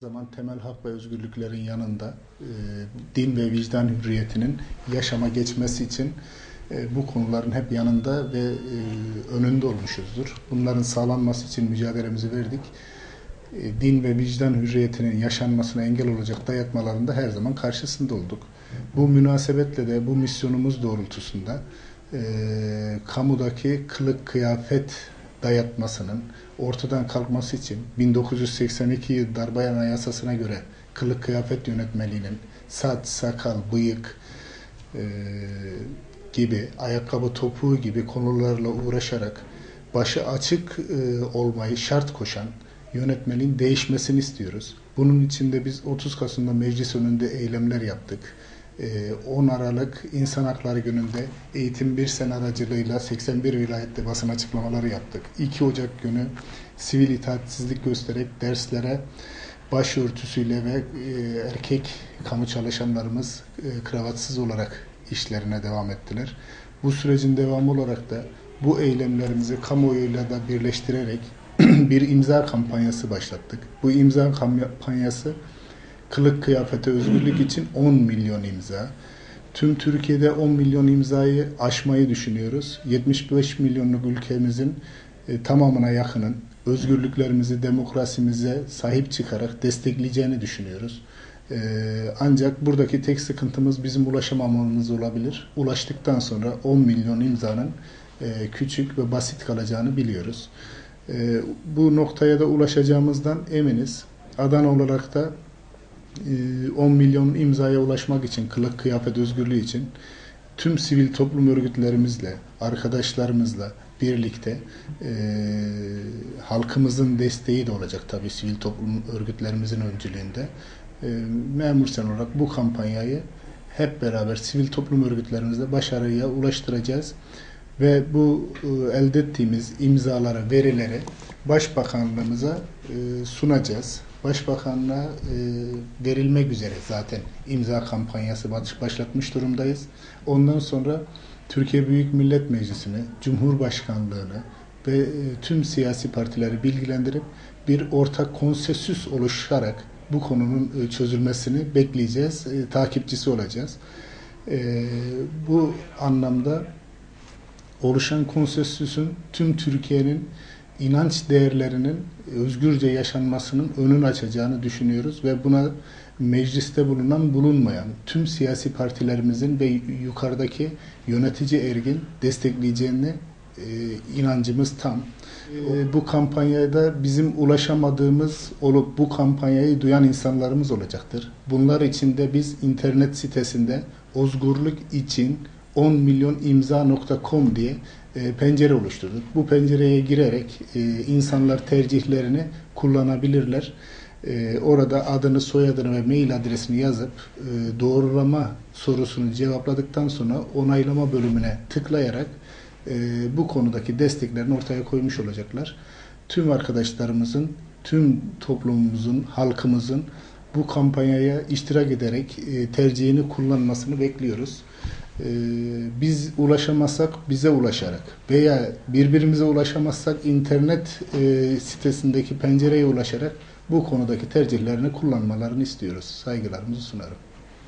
Zaman temel hak ve özgürlüklerin yanında din ve vicdan hürriyetinin yaşama geçmesi için bu konuların hep yanında ve önünde olmuşuzdur. Bunların sağlanması için mücadelemizi verdik. Din ve vicdan hürriyetinin yaşanmasına engel olacak dayatmalarında her zaman karşısında olduk. Bu münasebetle de bu misyonumuz doğrultusunda kamudaki kılık kıyafet dayatmasının ortadan kalkması için 1982 Darbe Anayasası'na göre kılık kıyafet yönetmeliğinin saç, sakal, bıyık gibi, ayakkabı topuğu gibi konularla uğraşarak başı açık olmayı şart koşan yönetmeliğin değişmesini istiyoruz. Bunun için de biz 30 Kasım'da meclis önünde eylemler yaptık. 10 Aralık İnsan Hakları Günü'nde Eğitim Bir Sen aracılığıyla 81 vilayette basın açıklamaları yaptık. 2 Ocak günü sivil itaatsizlik göstererek derslere başörtüsüyle ve erkek kamu çalışanlarımız kravatsız olarak işlerine devam ettiler. Bu sürecin devamı olarak da bu eylemlerimizi kamuoyuyla da birleştirerek bir imza kampanyası başlattık. Bu imza kampanyası kılık kıyafete özgürlük için 10 milyon imza. Tüm Türkiye'de 10 milyon imzayı aşmayı düşünüyoruz. 75 milyonluk ülkemizin tamamına yakının özgürlüklerimizi, demokrasimize sahip çıkarak destekleyeceğini düşünüyoruz. Ancak buradaki tek sıkıntımız bizim ulaşamamamız olabilir. Ulaştıktan sonra 10 milyon imzanın küçük ve basit kalacağını biliyoruz. Bu noktaya da ulaşacağımızdan eminiz. Adana olarak da 10 milyon imzaya ulaşmak için, kılık kıyafet özgürlüğü için tüm sivil toplum örgütlerimizle, arkadaşlarımızla birlikte halkımızın desteği de olacak tabii sivil toplum örgütlerimizin öncülüğünde. Memur Sen olarak bu kampanyayı hep beraber sivil toplum örgütlerimizle başarıya ulaştıracağız. Ve bu elde ettiğimiz imzaları, verileri Başbakanlığımıza sunacağız. Başbakanlığa verilmek üzere zaten imza kampanyası başlatmış durumdayız. Ondan sonra Türkiye Büyük Millet Meclisi'ni, Cumhurbaşkanlığını ve tüm siyasi partileri bilgilendirip bir ortak konsensüs oluşarak bu konunun çözülmesini bekleyeceğiz, takipçisi olacağız. Bu anlamda oluşan konsensüsün tüm Türkiye'nin inanç değerlerinin özgürce yaşanmasının önünü açacağını düşünüyoruz ve buna mecliste bulunmayan tüm siyasi partilerimizin ve yukarıdaki yönetici ergin destekleyeceğine inancımız tam. Bu kampanyaya da bizim ulaşamadığımız olup bu kampanyayı duyan insanlarımız olacaktır. Bunlar için de biz internet sitesinde özgürlük için 10milyonimza.com diye pencere oluşturduk. Bu pencereye girerek insanlar tercihlerini kullanabilirler. Orada adını, soyadını ve mail adresini yazıp doğrulama sorusunu cevapladıktan sonra onaylama bölümüne tıklayarak bu konudaki desteklerini ortaya koymuş olacaklar. Tüm arkadaşlarımızın, tüm toplumumuzun, halkımızın bu kampanyaya iştirak ederek tercihini kullanmasını bekliyoruz. Biz ulaşamazsak bize ulaşarak veya birbirimize ulaşamazsak internet sitesindeki pencereye ulaşarak bu konudaki tercihlerini kullanmalarını istiyoruz. Saygılarımızı sunarım.